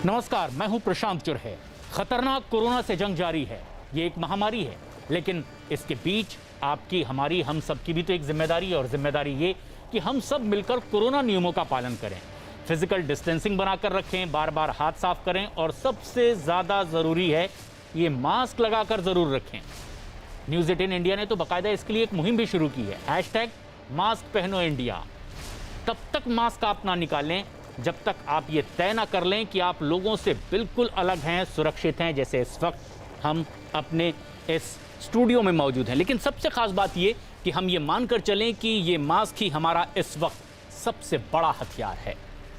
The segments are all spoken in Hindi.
नमस्कार, मैं हूं प्रशांत चुरहे। खतरनाक कोरोना से जंग जारी है। ये एक महामारी है, लेकिन इसके बीच आपकी, हमारी, हम सब की भी तो एक जिम्मेदारी है। और जिम्मेदारी ये कि हम सब मिलकर कोरोना नियमों का पालन करें, फिजिकल डिस्टेंसिंग बनाकर रखें, बार बार हाथ साफ करें और सबसे ज्यादा जरूरी है ये मास्क लगाकर जरूर रखें। न्यूज़ 18 इंडिया ने तो बाकायदा इसके लिए एक मुहिम भी शुरू की है, #मास्क पहनो इंडिया। तब तक मास्क आप ना निकालें जब तक आप ये तय ना कर लें कि आप लोगों से बिल्कुल अलग हैं, सुरक्षित हैं, जैसे इस वक्त हम अपने इस स्टूडियो में मौजूद हैं। लेकिन सबसे खास बात ये कि हम ये मानकर चलें कि ये मास्क ही हमारा इस वक्त सबसे बड़ा हथियार है,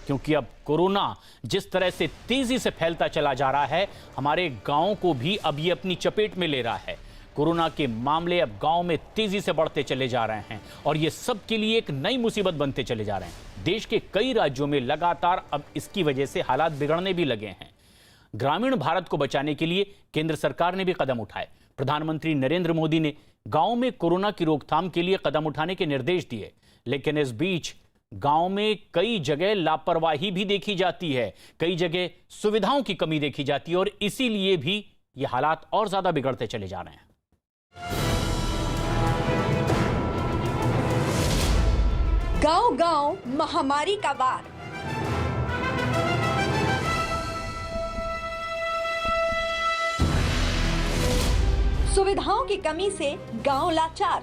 क्योंकि अब कोरोना जिस तरह से तेजी से फैलता चला जा रहा है, हमारे गांवों को भी अब ये अपनी चपेट में ले रहा है। कोरोना के मामले अब गांव में तेजी से बढ़ते चले जा रहे हैं और ये सब के लिए एक नई मुसीबत बनते चले जा रहे हैं। देश के कई राज्यों में लगातार अब इसकी वजह से हालात बिगड़ने भी लगे हैं। ग्रामीण भारत को बचाने के लिए केंद्र सरकार ने भी कदम उठाए। प्रधानमंत्री नरेंद्र मोदी ने गांव में कोरोना की रोकथाम के लिए कदम उठाने के निर्देश दिए, लेकिन इस बीच गांव में कई जगह लापरवाही भी देखी जाती है, कई जगह सुविधाओं की कमी देखी जाती है और इसीलिए भी ये हालात और ज्यादा बिगड़ते चले जा रहे हैं। गांव-गांव महामारी का वार। सुविधाओं की कमी से गांव लाचार।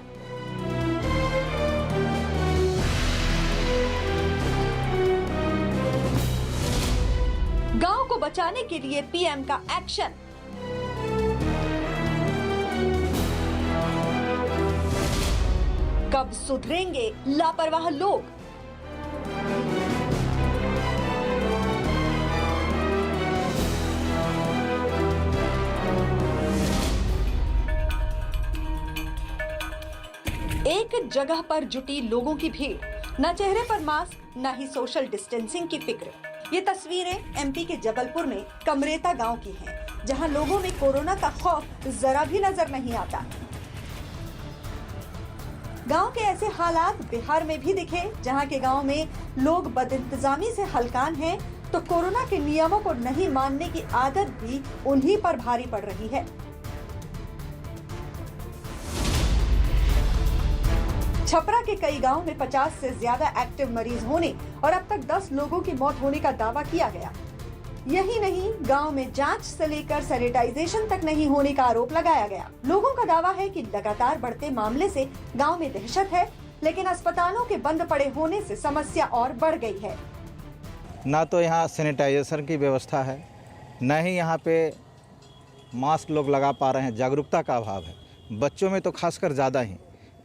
गांव को बचाने के लिए पीएम का एक्शन। कब सुधरेंगे लापरवाह लोग? एक जगह पर जुटी लोगों की भीड़, न चेहरे पर मास्क, न ही सोशल डिस्टेंसिंग की फिक्र। ये तस्वीरें एमपी के जबलपुर में कमरेता गांव की हैं, जहां लोगों में कोरोना का खौफ जरा भी नजर नहीं आता। गांव के ऐसे हालात बिहार में भी दिखे, जहां के गांव में लोग बदइंतजामी से हलकान हैं, तो कोरोना के नियमों को नहीं मानने की आदत भी उन्हीं पर भारी पड़ रही है। छपरा के कई गांव में 50 से ज्यादा एक्टिव मरीज होने और अब तक 10 लोगों की मौत होने का दावा किया गया। यही नहीं, गांव में जांच से लेकर सैनिटाइजेशन तक नहीं होने का आरोप लगाया गया। लोगों का दावा है कि लगातार बढ़ते मामले से गांव में दहशत है, लेकिन अस्पतालों के बंद पड़े होने से समस्या और बढ़ गई है। ना तो यहाँ सैनिटाइजेशन की व्यवस्था है, न ही यहाँ पे मास्क लोग लगा पा रहे हैं, जागरूकता का अभाव है। बच्चों में तो खासकर ज़्यादा ही,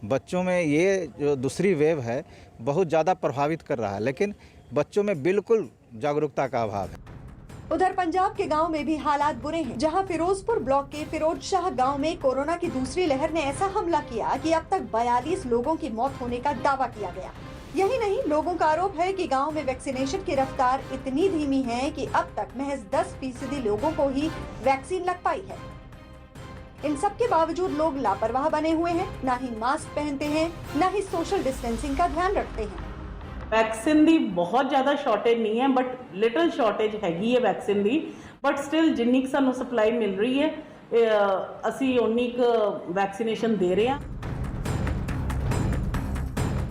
बच्चों में ये जो दूसरी वेव है बहुत ज़्यादा प्रभावित कर रहा है, लेकिन बच्चों में बिल्कुल जागरूकता का अभाव है। उधर पंजाब के गांव में भी हालात बुरे हैं, जहां फिरोजपुर ब्लॉक के फिरोज शाह गांव में कोरोना की दूसरी लहर ने ऐसा हमला किया कि अब तक 42 लोगों की मौत होने का दावा किया गया। यही नहीं, लोगों का आरोप है कि गांव में वैक्सीनेशन की रफ्तार इतनी धीमी है कि अब तक महज 10% लोगों को ही वैक्सीन लग पाई है। इन सब के बावजूद लोग लापरवाह बने हुए हैं, न ही मास्क पहनते हैं, न ही सोशल डिस्टेंसिंग का ध्यान रखते हैं। वैक्सीन ਦੀ बहुत ज़्यादा शॉर्टेज नहीं है, बट लिटिल शॉर्टेज हैगी है वैक्सीन ਦੀ, बट स्टिल जिन्नी की सानू सप्लाई मिल रही है ਅਸੀਂ उन्नी वैक्सीनेशन दे रहे हैं।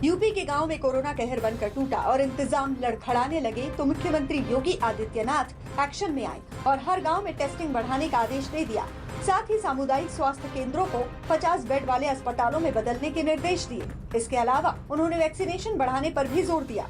यूपी के गांव में कोरोना कहर बनकर टूटा और इंतजाम लड़खड़ाने लगे तो मुख्यमंत्री योगी आदित्यनाथ एक्शन में आए और हर गांव में टेस्टिंग बढ़ाने का आदेश दे दिया। साथ ही सामुदायिक स्वास्थ्य केंद्रों को 50 बेड वाले अस्पतालों में बदलने के निर्देश दिए। इसके अलावा उन्होंने वैक्सीनेशन बढ़ाने पर भी जोर दिया।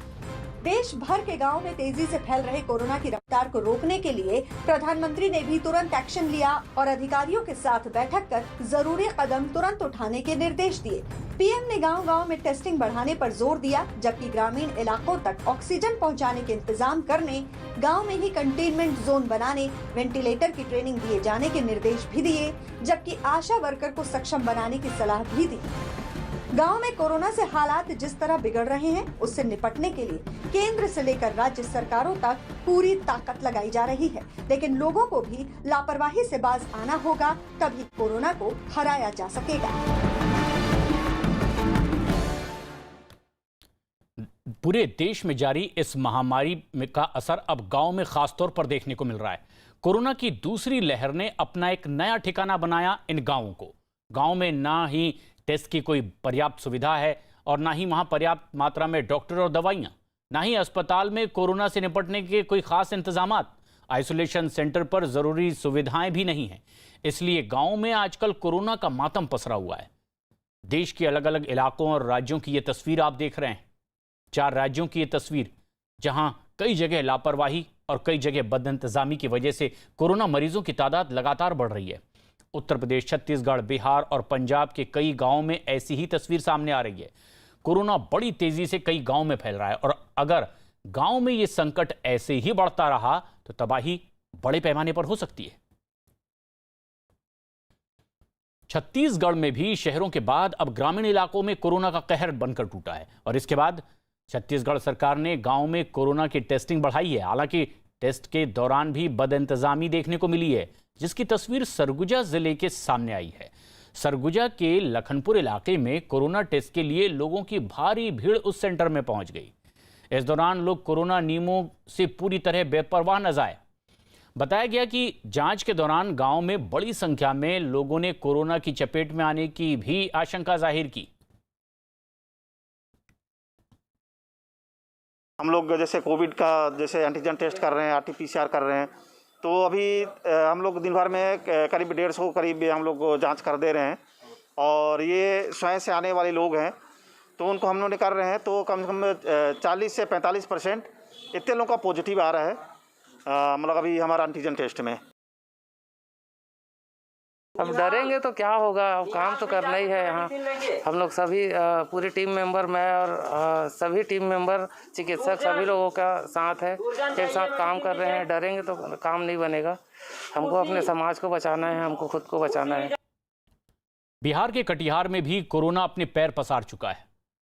देश भर के गांव में तेजी से फैल रहे कोरोना की रफ्तार को रोकने के लिए प्रधानमंत्री ने भी तुरंत एक्शन लिया और अधिकारियों के साथ बैठक कर जरूरी कदम तुरंत उठाने के निर्देश दिए। पीएम ने गांव-गांव में टेस्टिंग बढ़ाने पर जोर दिया, जबकि ग्रामीण इलाकों तक ऑक्सीजन पहुंचाने के इंतजाम करने, गांव में ही कंटेनमेंट जोन बनाने, वेंटिलेटर की ट्रेनिंग दिए जाने के निर्देश भी दिए, जबकि आशा वर्कर को सक्षम बनाने की सलाह भी दी। गांव में कोरोना से हालात जिस तरह बिगड़ रहे हैं, उससे निपटने के लिए केंद्र से लेकर राज्य सरकारों तक पूरी ताकत लगाई जा रही है, लेकिन लोगों को भी लापरवाही से बाज आना होगा, तभी कोरोना को हराया जा सकेगा। पूरे देश में जारी इस महामारी का असर अब गांव में खासतौर पर देखने को मिल रहा है। कोरोना की दूसरी लहर ने अपना एक नया ठिकाना बनाया इन गांवों को। गांव में ना ही टेस्ट की कोई पर्याप्त सुविधा है और ना ही वहां पर्याप्त मात्रा में डॉक्टर और दवाइयां, ना ही अस्पताल में कोरोना से निपटने के कोई खास इंतजामात, आइसोलेशन सेंटर पर जरूरी सुविधाएं भी नहीं है। इसलिए गांव में आजकल कोरोना का मातम पसरा हुआ है। देश के अलग अलग इलाकों और राज्यों की ये तस्वीर आप देख रहे हैं। 4 राज्यों की ये तस्वीर, जहां कई जगह लापरवाही और कई जगह बदइंतजामी की वजह से कोरोना मरीजों की तादाद लगातार बढ़ रही है। उत्तर प्रदेश, छत्तीसगढ़, बिहार और पंजाब के कई गांवों में ऐसी ही तस्वीर सामने आ रही है। कोरोना बड़ी तेजी से कई गांवों में फैल रहा है और अगर गांव में ये संकट ऐसे ही बढ़ता रहा तो तबाही बड़े पैमाने पर हो सकती है। छत्तीसगढ़ में भी शहरों के बाद अब ग्रामीण इलाकों में कोरोना का कहर बनकर टूटा है और इसके बाद छत्तीसगढ़ सरकार ने गांव में कोरोना की टेस्टिंग बढ़ाई है। हालांकि टेस्ट के दौरान भी बदइंतजामी देखने को मिली है, जिसकी तस्वीर सरगुजा जिले के सामने आई है। सरगुजा के लखनपुर इलाके में कोरोना टेस्ट के लिए लोगों की भारी भीड़ उस सेंटर में पहुंच गई। इस दौरान लोग कोरोना नियमों से पूरी तरह बेपरवाह नजर आए। बताया गया कि जांच के दौरान गांव में बड़ी संख्या में लोगों ने कोरोना की चपेट में आने की भी आशंका जाहिर की। हम लोग जैसे कोविड का जैसे एंटीजन टेस्ट कर रहे हैं, RT-PCR कर रहे हैं, तो अभी हम लोग दिन भर में करीब 150 करीब हम लोग जांच कर दे रहे हैं और ये स्वयं से आने वाले लोग हैं तो उनको हम लोग कर रहे हैं तो कम से कम 40 से 45% इतने लोगों का पॉजिटिव आ रहा है मतलब अभी हमारा एंटीजन टेस्ट में। अब डरेंगे तो क्या होगा, अब काम तो करना ही है। यहाँ हम लोग सभी पूरी टीम मेंबर, मैं और सभी टीम मेंबर, चिकित्सक सभी लोगों का साथ है, एक साथ काम कर रहे हैं। डरेंगे तो काम नहीं बनेगा। हमको अपने समाज को बचाना है, हमको खुद को बचाना है। बिहार के कटिहार में भी कोरोना अपने पैर पसार चुका है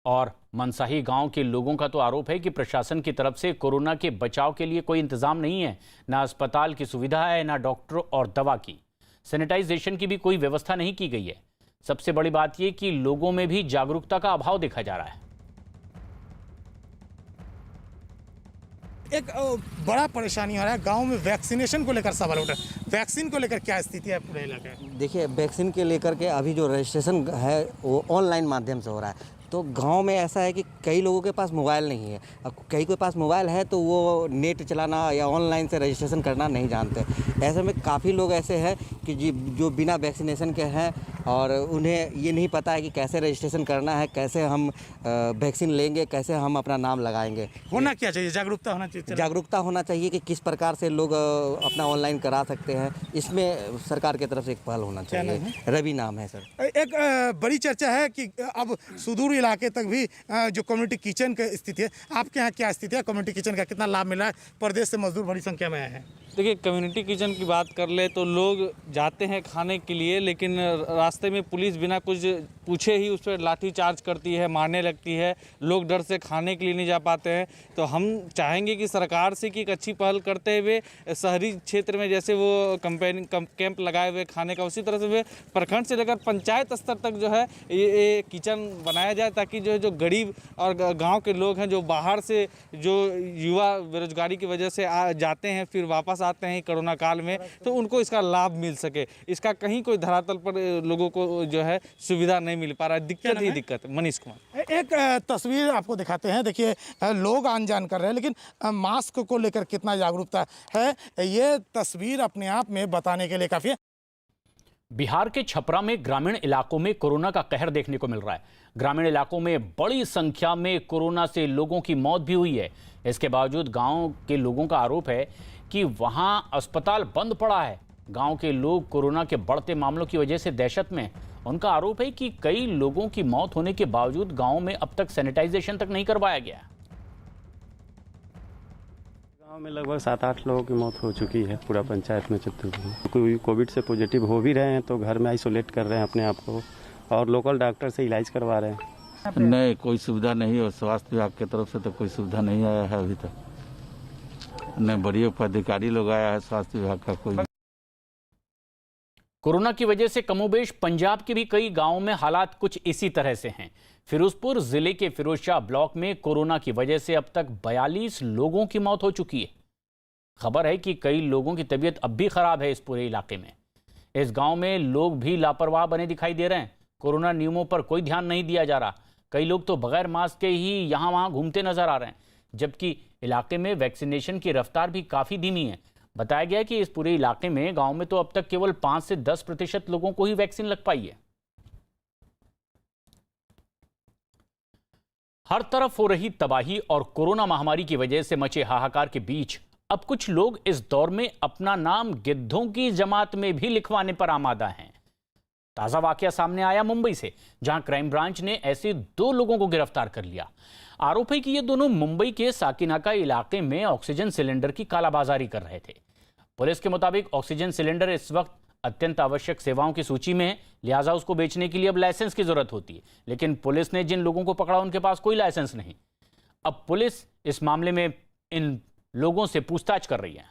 और मनसाही गांव के लोगों का तो आरोप है कि प्रशासन की तरफ से कोरोना के बचाव के लिए कोई इंतजाम नहीं है। ना अस्पताल की सुविधा है, ना डॉक्टर और दवा की, सैनिटाइजेशन की भी कोई व्यवस्था नहीं की गई है। सबसे बड़ी बात यह कि लोगों में भी जागरूकता का अभाव देखा जा रहा है। एक बड़ा परेशानी हो रहा है गांव में, वैक्सीनेशन को लेकर सवाल उठ रहा है। वैक्सीन को लेकर क्या स्थिति है पूरे इलाके में? देखिए, वैक्सीन के लेकर के अभी जो रजिस्ट्रेशन है वो ऑनलाइन माध्यम से हो रहा है। तो गांव में ऐसा है कि कई लोगों के पास मोबाइल नहीं है। अब कई के पास मोबाइल है तो वो नेट चलाना या ऑनलाइन से रजिस्ट्रेशन करना नहीं जानते। ऐसे में काफ़ी लोग ऐसे हैं कि जो बिना वैक्सीनेशन के हैं और उन्हें ये नहीं पता है कि कैसे रजिस्ट्रेशन करना है, कैसे हम वैक्सीन लेंगे, कैसे हम अपना नाम लगाएंगे। होना क्या चाहिए? जागरूकता होना चाहिए। जागरूकता होना चाहिए कि किस प्रकार से लोग अपना ऑनलाइन करा सकते हैं। इसमें सरकार की तरफ से एक पहल होना चाहिए। रवि नाम है सर। एक बड़ी चर्चा है कि अब सुदूर इलाके तक भी जो कम्युनिटी किचन की स्थिति है, आपके यहाँ क्या स्थिति है? कम्युनिटी किचन का कितना लाभ मिला है? प्रदेश से मजदूर बड़ी संख्या में आए हैं। देखिए, कम्युनिटी किचन की बात कर ले तो लोग जाते हैं खाने के लिए, लेकिन रास्ते में पुलिस बिना कुछ पूछे ही उस पर लाठी चार्ज करती है, मारने लगती है। लोग डर से खाने के लिए नहीं जा पाते हैं। तो हम चाहेंगे कि सरकार से कि एक अच्छी पहल करते हुए शहरी क्षेत्र में जैसे वो कैंप लगाए हुए खाने का, उसी तरह से वे प्रखंड से लेकर पंचायत स्तर तक जो है ये किचन बनाया जाए, ताकि जो गरीब और गाँव के लोग हैं, जो बाहर से जो युवा बेरोजगारी की वजह से जाते हैं फिर वापस आते हैं कोरोना काल में, तो उनको इसका लाभ मिल सके। इसका कहीं कोई धरातल पर लोगों को जो है सुविधा नहीं मिल पा रहा है। दिक्कत ही दिक्कत। मनीष कुमार। एक तस्वीर आपको दिखाते हैं। देखिए, लोग आन जान कर रहे हैं, लेकिन मास्क को लेकर कितना जागरूकता है, ये तस्वीर अपने आप में बताने के लिए काफ़ी है। बिहार के छपरा में ग्रामीण इलाकों में कोरोना का कहर देखने को मिल रहा है। ग्रामीण इलाकों में बड़ी संख्या में कोरोना से लोगों की मौत भी हुई है। इसके बावजूद गांव के लोगों का आरोप है कि वहां अस्पताल बंद पड़ा है। गांव के लोग कोरोना के बढ़ते मामलों की वजह से दहशत में। उनका आरोप है कि कई लोगों की मौत होने के बावजूद गांव में अब तक सैनिटाइजेशन तक नहीं करवाया गया। गांव में लगभग 7-8 लोगों की मौत हो चुकी है पूरा पंचायत में। कोई कोविड से पॉजिटिव हो भी रहे हैं तो घर में आइसोलेट कर रहे हैं अपने आप को और लोकल डॉक्टर से इलाज करवा रहे हैं। नहीं, कोई सुविधा नहीं है। स्वास्थ्य विभाग की तरफ से तो कोई सुविधा नहीं आया है अभी तक। न बड़ी पदाधिकारी लोग आया है स्वास्थ्य विभाग का कोई। कोरोना की वजह से कमोबेश पंजाब के भी कई गांवों में हालात कुछ इसी तरह से हैं। फिरोजपुर जिले के फिरोजशाह ब्लॉक में कोरोना की वजह से अब तक 42 लोगों की मौत हो चुकी है। खबर है कि कई लोगों की तबीयत अब भी खराब है इस पूरे इलाके में। इस गांव में लोग भी लापरवाह बने दिखाई दे रहे हैं। कोरोना नियमों पर कोई ध्यान नहीं दिया जा रहा। कई लोग तो बगैर मास्क के ही यहाँ वहाँ घूमते नजर आ रहे हैं, जबकि इलाके में वैक्सीनेशन की रफ्तार भी काफ़ी धीमी है। बताया गया कि इस पूरे इलाके में गांव में तो अब तक केवल 5 से 10% लोगों को ही वैक्सीन लग पाई है। हर तरफ हो रही तबाही और कोरोना महामारी की वजह से मचे हाहाकार के बीच अब कुछ लोग इस दौर में अपना नाम गिद्धों की जमात में भी लिखवाने पर आमादा हैं। ताजा वाकया सामने आया मुंबई से, जहां क्राइम ब्रांच ने ऐसे 2 लोगों को गिरफ्तार कर लिया। आरोप है कि ये दोनों मुंबई के साकिनाका इलाके में ऑक्सीजन सिलेंडर की कालाबाजारी कर रहे थे। पुलिस के मुताबिक ऑक्सीजन सिलेंडर इस वक्त अत्यंत आवश्यक सेवाओं की सूची में है, लिहाजा उसको बेचने के लिए अब लाइसेंस की जरूरत होती है। लेकिन पुलिस ने जिन लोगों को पकड़ा उनके पास कोई लाइसेंस नहीं। अब पुलिस इस मामले में इन लोगों से पूछताछ कर रही है।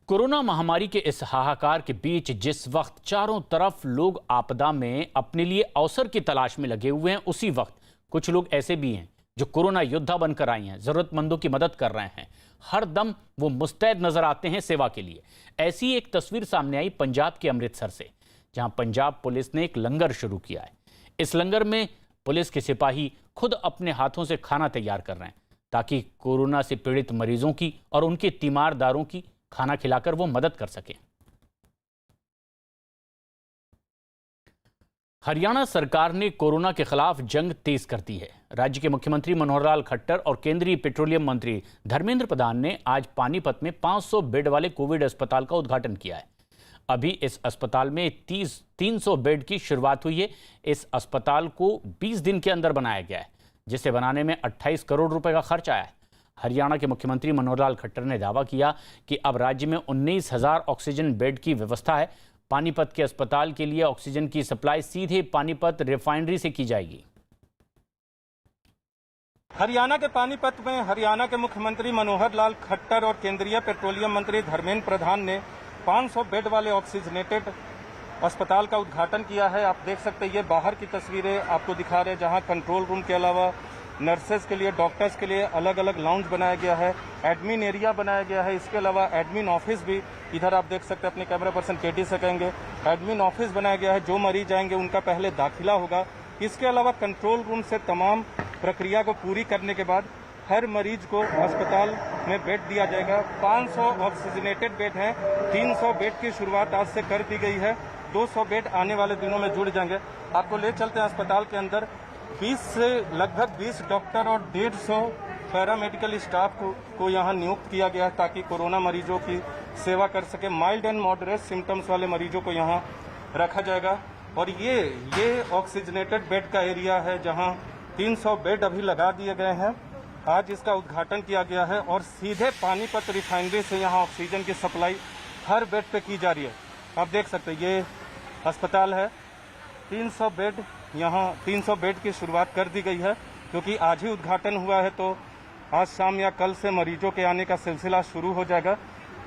कोरोना महामारी के इस हाहाकार के बीच जिस वक्त चारों तरफ लोग आपदा में अपने लिए अवसर की तलाश में लगे हुए हैं, उसी वक्त कुछ लोग ऐसे भी हैं जो कोरोना योद्धा बनकर आई हैं, जरूरतमंदों की मदद कर रहे हैं। हर दम वो मुस्तैद नजर आते हैं सेवा के लिए। ऐसी एक तस्वीर सामने आई पंजाब के अमृतसर से, जहां पंजाब पुलिस ने एक लंगर शुरू किया है। इस लंगर में पुलिस के सिपाही खुद अपने हाथों से खाना तैयार कर रहे हैं, ताकि कोरोना से पीड़ित मरीजों की और उनके तीमारदारों की खाना खिलाकर वो मदद कर सके। हरियाणा सरकार ने कोरोना के खिलाफ जंग तेज कर दी है। राज्य के मुख्यमंत्री मनोहर लाल खट्टर और केंद्रीय पेट्रोलियम मंत्री धर्मेंद्र प्रधान ने आज पानीपत में 500 बेड वाले कोविड अस्पताल का उद्घाटन किया है। अभी इस अस्पताल में 300 बेड की शुरुआत हुई है। इस अस्पताल को 20 दिन के अंदर बनाया गया है, जिसे बनाने में 28 करोड़ रुपए का खर्च आया है। हरियाणा के मुख्यमंत्री मनोहर लाल खट्टर ने दावा किया कि अब राज्य में 19,000 ऑक्सीजन बेड की व्यवस्था है। पानीपत के अस्पताल के लिए ऑक्सीजन की सप्लाई सीधे पानीपत रिफाइनरी से की जाएगी। हरियाणा के पानीपत में हरियाणा के मुख्यमंत्री मनोहर लाल खट्टर और केंद्रीय पेट्रोलियम मंत्री धर्मेंद्र प्रधान ने 500 बेड वाले ऑक्सीजनेटेड अस्पताल का उद्घाटन किया है। आप देख सकते हैं, ये बाहर की तस्वीरें आपको दिखा रहे हैं, जहां कंट्रोल रूम के अलावा नर्सेज के लिए, डॉक्टर्स के लिए अलग अलग लाउंज बनाया गया है, एडमिन एरिया बनाया गया है। इसके अलावा एडमिन ऑफिस भी, इधर आप देख सकते हैं, अपने कैमरा पर्सन केटी से कहेंगे, एडमिन ऑफिस बनाया गया है। जो मरीज आएंगे उनका पहले दाखिला होगा। इसके अलावा कंट्रोल रूम से तमाम प्रक्रिया को पूरी करने के बाद हर मरीज को अस्पताल में बेड दिया जाएगा। 500 ऑक्सीजनेटेड बेड हैं, 300 बेड की शुरुआत आज से कर दी गई है, 200 बेड आने वाले दिनों में जुड़ जाएंगे। आपको ले चलते हैं अस्पताल के अंदर। 20 से लगभग 20 डॉक्टर और 150 पैरामेडिकल स्टाफ को यहाँ नियुक्त किया गया है, ताकि कोरोना मरीजों की सेवा कर सके। माइल्ड एंड मॉडरेट सिम्टम्स वाले मरीजों को यहाँ रखा जाएगा। और ये ऑक्सीजनेटेड बेड का एरिया है, जहाँ 300 बेड अभी लगा दिए गए हैं। आज इसका उद्घाटन किया गया है और सीधे पानीपत रिफाइनरी से यहाँ ऑक्सीजन की सप्लाई हर बेड पे की जा रही है। आप देख सकते हैं, ये अस्पताल है। 300 बेड, यहाँ 300 बेड की शुरुआत कर दी गई है, क्योंकि आज ही उद्घाटन हुआ है, तो आज शाम या कल से मरीजों के आने का सिलसिला शुरू हो जाएगा।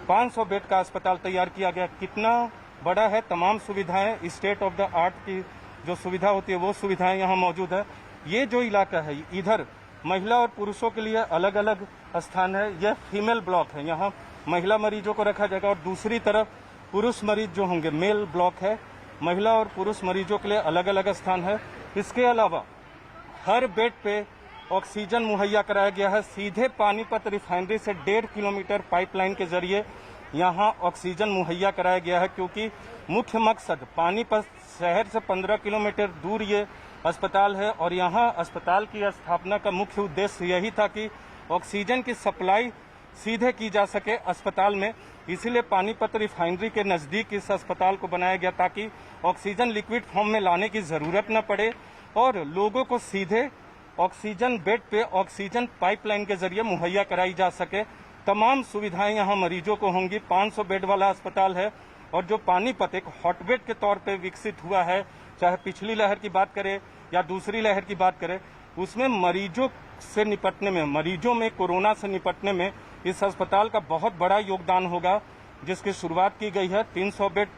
500 बेड का अस्पताल तैयार किया गया। कितना बड़ा है, तमाम सुविधाएं, स्टेट ऑफ द आर्ट की जो सुविधा होती है वो सुविधाएं यहाँ मौजूद है। ये जो इलाका है, इधर महिला और पुरुषों के लिए अलग अलग स्थान है। यह फीमेल ब्लॉक है, यहाँ महिला मरीजों को रखा जाएगा। और दूसरी तरफ पुरुष मरीज जो होंगे, मेल ब्लॉक है। महिला और पुरुष मरीजों के लिए अलग अलग स्थान है। इसके अलावा हर बेड पे ऑक्सीजन मुहैया कराया गया है। सीधे पानीपत रिफाइनरी से 1.5 किलोमीटर पाइपलाइन के जरिए यहाँ ऑक्सीजन मुहैया कराया गया है, क्योंकि मुख्य मकसद पानीपत शहर से 15 किलोमीटर दूर ये अस्पताल है। और यहाँ अस्पताल की स्थापना का मुख्य उद्देश्य यही था कि ऑक्सीजन की सप्लाई सीधे की जा सके अस्पताल में। इसीलिए पानीपत रिफाइनरी के नज़दीक इस अस्पताल को बनाया गया, ताकि ऑक्सीजन लिक्विड फॉर्म में लाने की ज़रूरत न पड़े और लोगों को सीधे ऑक्सीजन बेड पे ऑक्सीजन पाइपलाइन के जरिए मुहैया कराई जा सके। तमाम सुविधाएं यहाँ मरीजों को होंगी। 500 बेड वाला अस्पताल है, और जो पानीपत एक हॉटबेड के तौर पे विकसित हुआ है, चाहे पिछली लहर की बात करें या दूसरी लहर की बात करें, उसमें मरीजों से निपटने में, मरीजों में कोरोना से निपटने में इस अस्पताल का बहुत बड़ा योगदान होगा, जिसकी शुरुआत की गई है। 300 बेड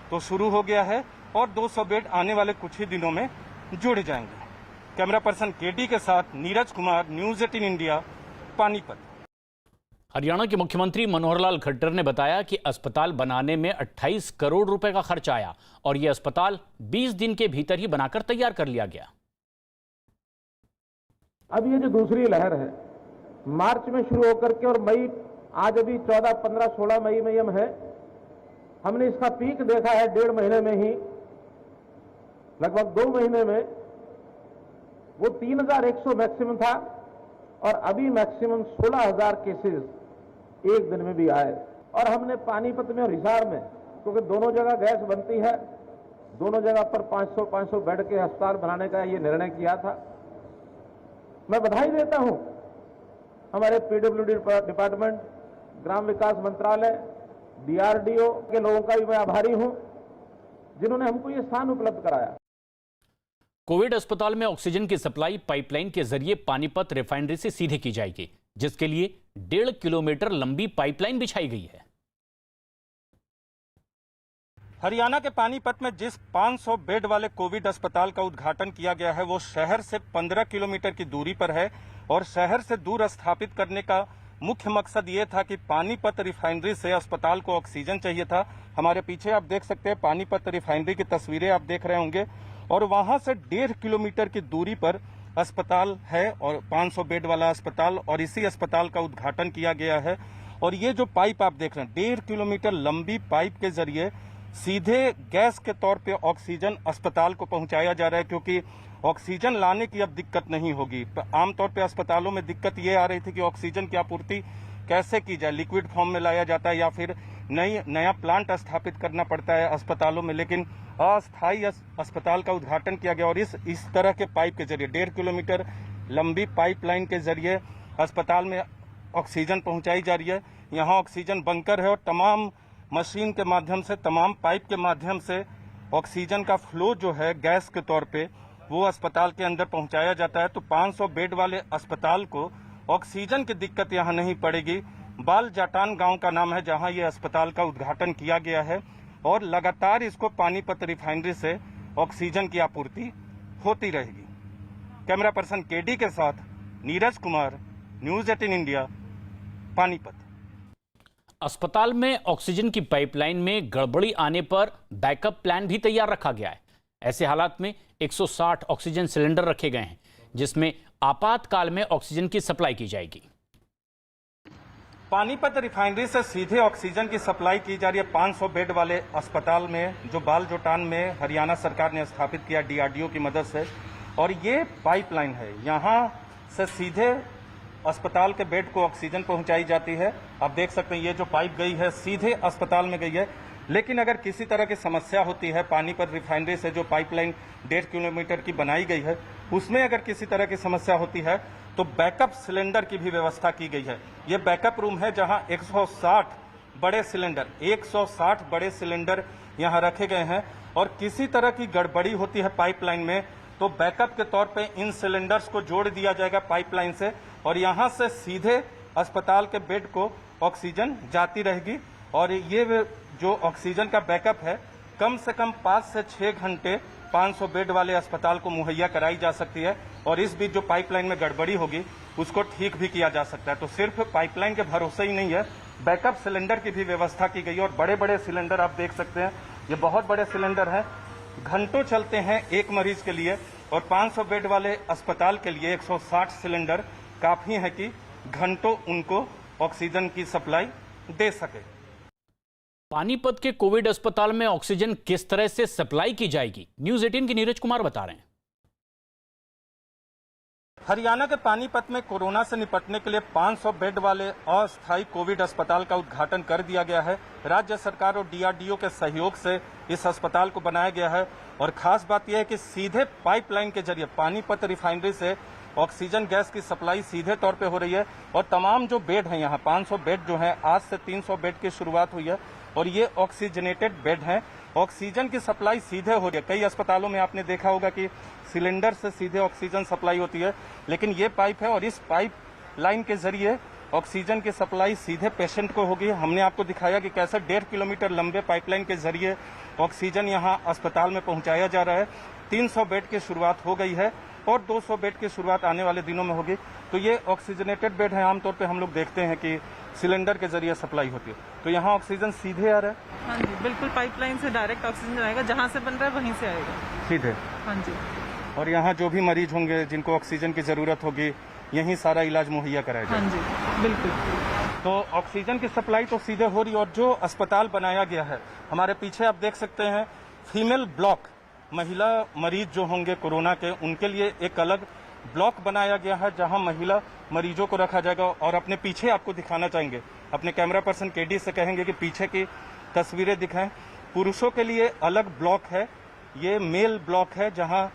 तो शुरू हो गया है और 200 बेड आने वाले कुछ ही दिनों में जुड़ जाएंगे। कैमरा पर्सन केडी के साथ नीरज कुमार, न्यूज़ 18 इंडिया, पानीपत। हरियाणा के मुख्यमंत्री मनोहर लाल खट्टर ने बताया कि अस्पताल बनाने में 28 करोड़ रुपए का खर्च आया और यह अस्पताल 20 दिन के भीतर ही बनाकर तैयार कर लिया गया। अब ये जो दूसरी लहर है, मार्च में शुरू होकर के और मई, आज अभी 14, 15, 16 मई में हम है, हमने इसका पीक देखा है 1.5 महीने में ही। लगभग 2 महीने में वो 3100 मैक्सिमम था और अभी मैक्सिमम 16,000 केसेस एक दिन में भी आए। और हमने पानीपत में और हिसार में, क्योंकि दोनों जगह गैस बनती है, दोनों जगह पर 500 बेड के अस्पताल बनाने का ये निर्णय किया था। मैं बधाई देता हूं हमारे पीडब्ल्यूडी डिपार्टमेंट, ग्राम विकास मंत्रालय, डीआरडीओ के लोगों का भी मैं आभारी हूं, जिन्होंने हमको ये स्थान उपलब्ध कराया। कोविड अस्पताल में ऑक्सीजन की सप्लाई पाइपलाइन के जरिए पानीपत रिफाइनरी से सीधे की जाएगी, जिसके लिए 1.5 किलोमीटर लंबी पाइपलाइन बिछाई गई है। हरियाणा के पानीपत में जिस 500 बेड वाले कोविड अस्पताल का उद्घाटन किया गया है, वो शहर से 15 किलोमीटर की दूरी पर है और शहर से दूर स्थापित करने का मुख्य मकसद ये था कि पानीपत रिफाइनरी से अस्पताल को ऑक्सीजन चाहिए था। हमारे पीछे आप देख सकते हैं पानीपत रिफाइनरी की तस्वीरें आप देख रहे होंगे और वहां से 1.5 किलोमीटर की दूरी पर अस्पताल है और 500 बेड वाला अस्पताल, और इसी अस्पताल का उद्घाटन किया गया है। और ये जो पाइप आप देख रहे हैं, 1.5 किलोमीटर लंबी पाइप के जरिए सीधे गैस के तौर पे ऑक्सीजन अस्पताल को पहुंचाया जा रहा है, क्योंकि ऑक्सीजन लाने की अब दिक्कत नहीं होगी। आमतौर पे अस्पतालों में दिक्कत ये आ रही थी कि ऑक्सीजन की आपूर्ति कैसे की जाए, लिक्विड फॉर्म में लाया जाता है या फिर नया प्लांट स्थापित करना पड़ता है अस्पतालों में, लेकिन अस्थायी अस्पताल का उद्घाटन किया गया और इस तरह के पाइप के जरिए 1.5 किलोमीटर लंबी पाइपलाइन के जरिए अस्पताल में ऑक्सीजन पहुंचाई जा रही है। यहाँ ऑक्सीजन बंकर है और तमाम मशीन के माध्यम से, तमाम पाइप के माध्यम से ऑक्सीजन का फ्लो जो है गैस के तौर पे वो अस्पताल के अंदर पहुंचाया जाता है। तो 500 बेड वाले अस्पताल को ऑक्सीजन की दिक्कत यहाँ नहीं पड़ेगी। बाल जाटान गांव का नाम है जहां ये अस्पताल का उद्घाटन किया गया है और लगातार इसको पानीपत रिफाइनरी से ऑक्सीजन की आपूर्ति होती रहेगी। कैमरा पर्सन केडी के साथ नीरज कुमार, न्यूज़ 18 इंडिया, पानीपत। अस्पताल में ऑक्सीजन की पाइपलाइन में गड़बड़ी आने पर बैकअप प्लान भी तैयार रखा गया है। ऐसे हालात में 160 ऑक्सीजन सिलेंडर रखे गए हैं, जिसमें आपातकाल में ऑक्सीजन की सप्लाई की जाएगी। पानीपत रिफाइनरी से सीधे ऑक्सीजन की सप्लाई की जा रही है 500 बेड वाले अस्पताल में, जो बालजोटान में हरियाणा सरकार ने स्थापित किया डीआरडीओ की मदद से। और ये पाइपलाइन है, यहाँ से सीधे अस्पताल के बेड को ऑक्सीजन पहुंचाई जाती है। आप देख सकते हैं ये जो पाइप गई है सीधे अस्पताल में गई है। लेकिन अगर किसी तरह की समस्या होती है, पानीपत रिफाइनरी से जो पाइपलाइन 1.5 किलोमीटर की बनाई गई है उसमें अगर किसी तरह की समस्या होती है तो बैकअप सिलेंडर की भी व्यवस्था की गई है। ये बैकअप रूम है जहां 160 बड़े सिलेंडर यहां रखे गए हैं और किसी तरह की गड़बड़ी होती है पाइपलाइन में तो बैकअप के तौर पे इन सिलेंडर्स को जोड़ दिया जाएगा पाइपलाइन से और यहां से सीधे अस्पताल के बेड को ऑक्सीजन जाती रहेगी। और ये जो ऑक्सीजन का बैकअप है कम से कम 5 से 6 घंटे 500 बेड वाले अस्पताल को मुहैया कराई जा सकती है और इस बीच जो पाइपलाइन में गड़बड़ी होगी उसको ठीक भी किया जा सकता है। तो सिर्फ पाइपलाइन के भरोसे ही नहीं है, बैकअप सिलेंडर की भी व्यवस्था की गई और बड़े बड़े सिलेंडर आप देख सकते हैं, ये बहुत बड़े सिलेंडर हैं, घंटों चलते हैं एक मरीज के लिए और 500 बेड वाले अस्पताल के लिए 160 सिलेंडर काफी है कि घंटों उनको ऑक्सीजन की सप्लाई दे सके। पानीपत के कोविड अस्पताल में ऑक्सीजन किस तरह से सप्लाई की जाएगी, न्यूज़ 18 के नीरज कुमार बता रहे हैं। हरियाणा के पानीपत में कोरोना से निपटने के लिए 500 बेड वाले अस्थायी कोविड अस्पताल का उद्घाटन कर दिया गया है। राज्य सरकार और डीआरडीओ के सहयोग से इस अस्पताल को बनाया गया है और खास बात यह है कि सीधे पाइपलाइन के जरिए पानीपत रिफाइनरी से ऑक्सीजन गैस की सप्लाई सीधे तौर पे हो रही है और तमाम जो बेड हैं यहाँ 500 बेड जो हैं, आज से 300 बेड की शुरुआत हुई है और ये ऑक्सीजनेटेड बेड हैं। ऑक्सीजन की सप्लाई सीधे हो रही है। कई अस्पतालों में आपने देखा होगा कि सिलेंडर से सीधे ऑक्सीजन सप्लाई होती है, लेकिन ये पाइप है और इस पाइप लाइन के जरिए ऑक्सीजन की सप्लाई सीधे पेशेंट को होगी। हमने आपको दिखाया कि कैसे 1.5 किलोमीटर लंबे पाइपलाइन के जरिए ऑक्सीजन यहाँ अस्पताल में पहुंचाया जा रहा है। 300 बेड की शुरुआत हो गई है और 200 बेड की शुरुआत आने वाले दिनों में होगी। तो ये ऑक्सीजनेटेड बेड है। आमतौर पे हम लोग देखते हैं कि सिलेंडर के जरिए सप्लाई होती है, तो यहाँ ऑक्सीजन सीधे आ रहा है। हाँ जी, बिल्कुल पाइपलाइन से डायरेक्ट ऑक्सीजन आएगा, जहाँ से बन रहा है वहीं से आएगा सीधे। हाँ जी। और यहाँ जो भी मरीज होंगे जिनको ऑक्सीजन की जरूरत होगी, यहीं सारा इलाज मुहैया कराया जाएगा। हाँ जी, बिल्कुल। तो ऑक्सीजन की सप्लाई तो सीधे हो रही है। और जो अस्पताल बनाया गया है, हमारे पीछे आप देख सकते हैं, फीमेल ब्लॉक, महिला मरीज जो होंगे कोरोना के, उनके लिए एक अलग ब्लॉक बनाया गया है जहां महिला मरीजों को रखा जाएगा। और अपने पीछे आपको दिखाना चाहेंगे, अपने कैमरा पर्सन केडी से कहेंगे कि पीछे की तस्वीरें दिखाएं। पुरुषों के लिए अलग ब्लॉक है, ये मेल ब्लॉक है जहां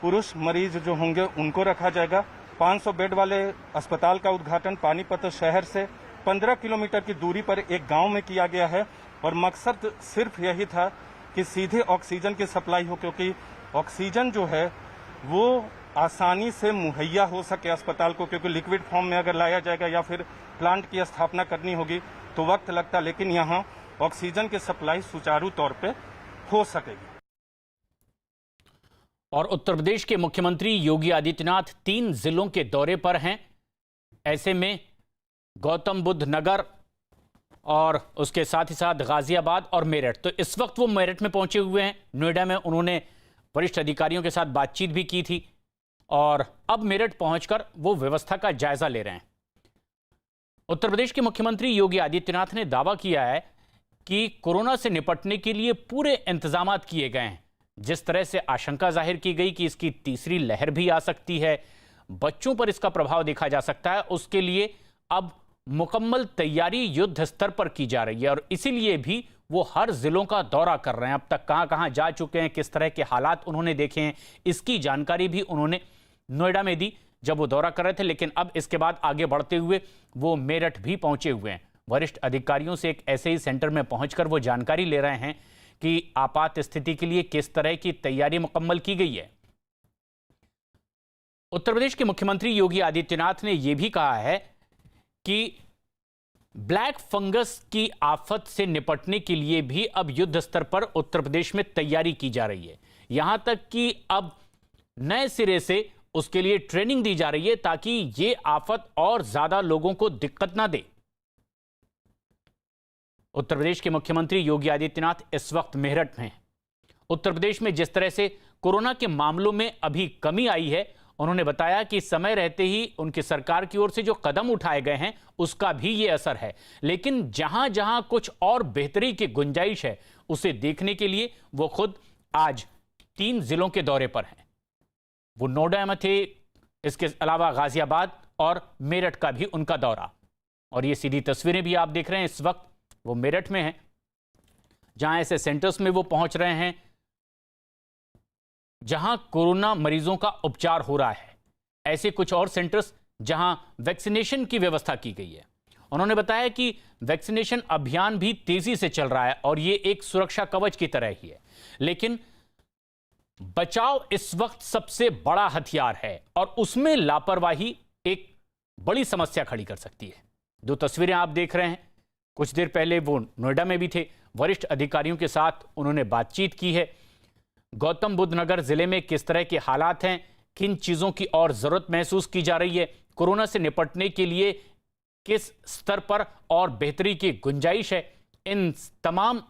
पुरुष मरीज जो होंगे उनको रखा जाएगा। 500 बेड वाले अस्पताल का उद्घाटन पानीपत शहर से 15 किलोमीटर की दूरी पर एक गांव में किया गया है और मकसद सिर्फ यही था कि सीधे ऑक्सीजन की सप्लाई हो, क्योंकि ऑक्सीजन जो है वो आसानी से मुहैया हो सके अस्पताल को, क्योंकि लिक्विड फॉर्म में अगर लाया जाएगा या फिर प्लांट की स्थापना करनी होगी तो वक्त लगता, लेकिन यहाँ ऑक्सीजन की सप्लाई सुचारू तौर पे हो सकेगी। और उत्तर प्रदेश के मुख्यमंत्री योगी आदित्यनाथ 3 जिलों के दौरे पर हैं। ऐसे में गौतम बुद्ध नगर और उसके साथ ही साथ गाजियाबाद और मेरठ, तो इस वक्त वो मेरठ में पहुंचे हुए हैं। नोएडा में उन्होंने वरिष्ठ अधिकारियों के साथ बातचीत भी की थी और अब मेरठ पहुंचकर वो व्यवस्था का जायजा ले रहे हैं। उत्तर प्रदेश के मुख्यमंत्री योगी आदित्यनाथ ने दावा किया है कि कोरोना से निपटने के लिए पूरे इंतजाम किए गए हैं। जिस तरह से आशंका जाहिर की गई कि इसकी तीसरी लहर भी आ सकती है, बच्चों पर इसका प्रभाव देखा जा सकता है, उसके लिए अब मुकम्मल तैयारी युद्ध स्तर पर की जा रही है और इसीलिए भी वो हर जिलों का दौरा कर रहे हैं। अब तक कहां कहां जा चुके हैं, किस तरह के हालात उन्होंने देखे हैं, इसकी जानकारी भी उन्होंने नोएडा में दी जब वो दौरा कर रहे थे। लेकिन अब इसके बाद आगे बढ़ते हुए वो मेरठ भी पहुंचे हुए हैं। वरिष्ठ अधिकारियों से एक ऐसे ही सेंटर में पहुंचकर वो जानकारी ले रहे हैं कि आपात स्थिति के लिए किस तरह की तैयारी मुकम्मल की गई है। उत्तर प्रदेश के मुख्यमंत्री योगी आदित्यनाथ ने यह भी कहा है कि ब्लैक फंगस की आफत से निपटने के लिए भी अब युद्ध स्तर पर उत्तर प्रदेश में तैयारी की जा रही है। यहां तक कि अब नए सिरे से उसके लिए ट्रेनिंग दी जा रही है ताकि ये आफत और ज्यादा लोगों को दिक्कत ना दे। उत्तर प्रदेश के मुख्यमंत्री योगी आदित्यनाथ इस वक्त मेरठ में हैं। उत्तर प्रदेश में जिस तरह से कोरोना के मामलों में अभी कमी आई है, उन्होंने बताया कि समय रहते ही उनकी सरकार की ओर से जो कदम उठाए गए हैं उसका भी ये असर है। लेकिन जहां जहां कुछ और बेहतरी की गुंजाइश है, उसे देखने के लिए वो खुद आज 3 जिलों के दौरे पर हैं। वो नोएडा में थे, इसके अलावा गाजियाबाद और मेरठ का भी उनका दौरा। और ये सीधी तस्वीरें भी आप देख रहे हैं, इस वक्त वो मेरठ में हैं, जहां ऐसे सेंटर्स में वो पहुंच रहे हैं जहां कोरोना मरीजों का उपचार हो रहा है। ऐसे कुछ और सेंटर्स जहां वैक्सीनेशन की व्यवस्था की गई है। उन्होंने बताया कि वैक्सीनेशन अभियान भी तेजी से चल रहा है और ये एक सुरक्षा कवच की तरह ही है। लेकिन बचाव इस वक्त सबसे बड़ा हथियार है और उसमें लापरवाही एक बड़ी समस्या खड़ी कर सकती है। 2 तस्वीरें आप देख रहे हैं, कुछ देर पहले वो नोएडा में भी थे, वरिष्ठ अधिकारियों के साथ उन्होंने बातचीत की है। गौतम बुद्ध नगर जिले में किस तरह के हालात हैं, किन चीजों की और जरूरत महसूस की जा रही है, कोरोना से निपटने के लिए किस स्तर पर और बेहतरी की गुंजाइश है, इन तमाम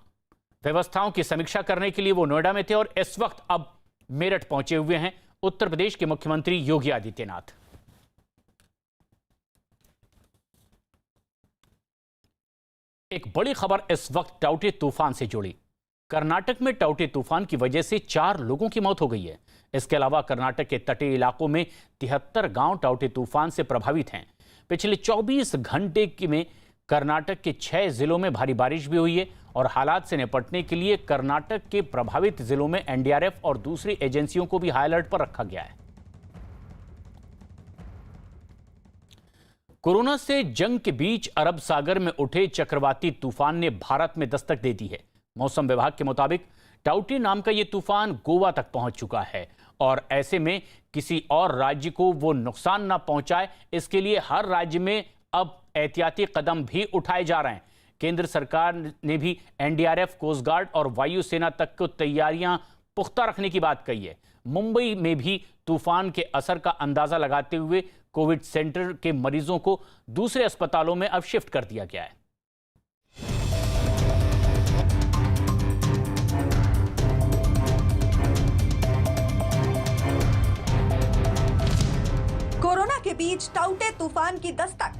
व्यवस्थाओं की समीक्षा करने के लिए वो नोएडा में थे और इस वक्त अब मेरठ पहुंचे हुए हैं उत्तर प्रदेश के मुख्यमंत्री योगी आदित्यनाथ। एक बड़ी खबर इस वक्त टाउटे तूफान से जुड़ी। कर्नाटक में टाउटे तूफान की वजह से 4 लोगों की मौत हो गई है। इसके अलावा कर्नाटक के तटीय इलाकों में 73 गांव टाउटे तूफान से प्रभावित हैं। पिछले 24 घंटे में कर्नाटक के 6 जिलों में भारी बारिश भी हुई है और हालात से निपटने के लिए कर्नाटक के प्रभावित जिलों में एनडीआरएफ और दूसरी एजेंसियों को भी हाई अलर्ट पर रखा गया है। कोरोना से जंग के बीच अरब सागर में उठे चक्रवाती तूफान ने भारत में दस्तक दे दी है। मौसम विभाग के मुताबिक टाउटे नाम का यह तूफान गोवा तक पहुंच चुका है और ऐसे में किसी और राज्य को वो नुकसान ना पहुंचाए, इसके लिए हर राज्य में अब एहतियाती कदम भी उठाए जा रहे हैं। केंद्र सरकार ने भी एनडीआरएफ, कोस्ट गार्ड और वायुसेना तक को तैयारियां पुख्ता रखने की बात कही है। मुंबई में भी तूफान के असर का अंदाजा लगाते हुए कोविड सेंटर के मरीजों को दूसरे अस्पतालों में अब शिफ्ट कर दिया गया है। कोरोना के बीच टाउटे तूफान की दस्तक।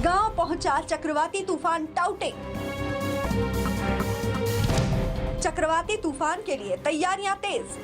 गांव पहुंचा चक्रवाती तूफान टाउटे। चक्रवाती तूफान के लिए तैयारियां तेज।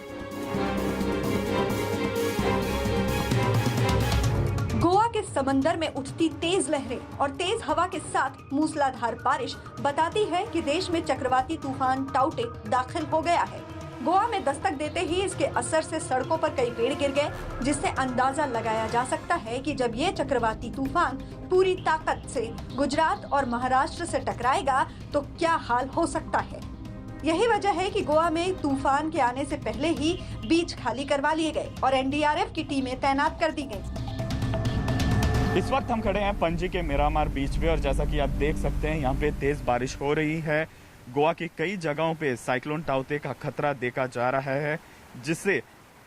गोवा के समंदर में उठती तेज लहरें और तेज हवा के साथ मूसलाधार बारिश बताती है कि देश में चक्रवाती तूफान टाउटे दाखिल हो गया है। गोवा में दस्तक देते ही इसके असर से सड़कों पर कई पेड़ गिर गए, जिससे अंदाजा लगाया जा सकता है कि जब ये चक्रवाती तूफान पूरी ताकत से गुजरात और महाराष्ट्र से टकराएगा तो क्या हाल हो सकता है। यही वजह है कि गोवा में तूफान के आने से पहले ही बीच खाली करवा लिए गए और एनडीआरएफ की टीमें तैनात कर दी गई। इस वक्त हम खड़े हैं पणजी के मिरामार बीच पे और जैसा कि आप देख सकते हैं यहाँ पे तेज बारिश हो रही है। गोवा की कई जगहों पे साइक्लोन टाउते का खतरा देखा जा रहा है, जिससे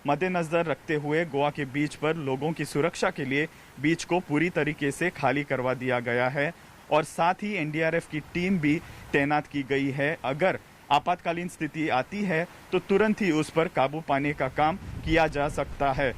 मद्देनजर रखते हुए गोवा के बीच पर लोगों की सुरक्षा के लिए बीच को पूरी तरीके से खाली करवा दिया गया है और साथ ही एनडीआरएफ की टीम भी तैनात की गई है। अगर आपातकालीन स्थिति आती है तो तुरंत ही उस पर काबू पाने का काम किया जा सकता है।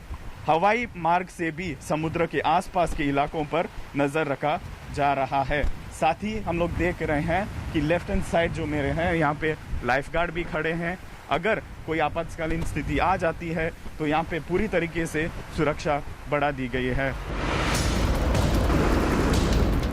हवाई मार्ग से भी समुद्र के आसपास के इलाकों पर नजर रखा जा रहा है। साथ ही हम लोग देख रहे हैं कि लेफ्ट हैंड साइड जो मेरे हैं यहाँ पे लाइफ गार्ड भी खड़े हैं। अगर कोई आपातकालीन स्थिति आ जाती है तो यहाँ पे पूरी तरीके से सुरक्षा बढ़ा दी गई है।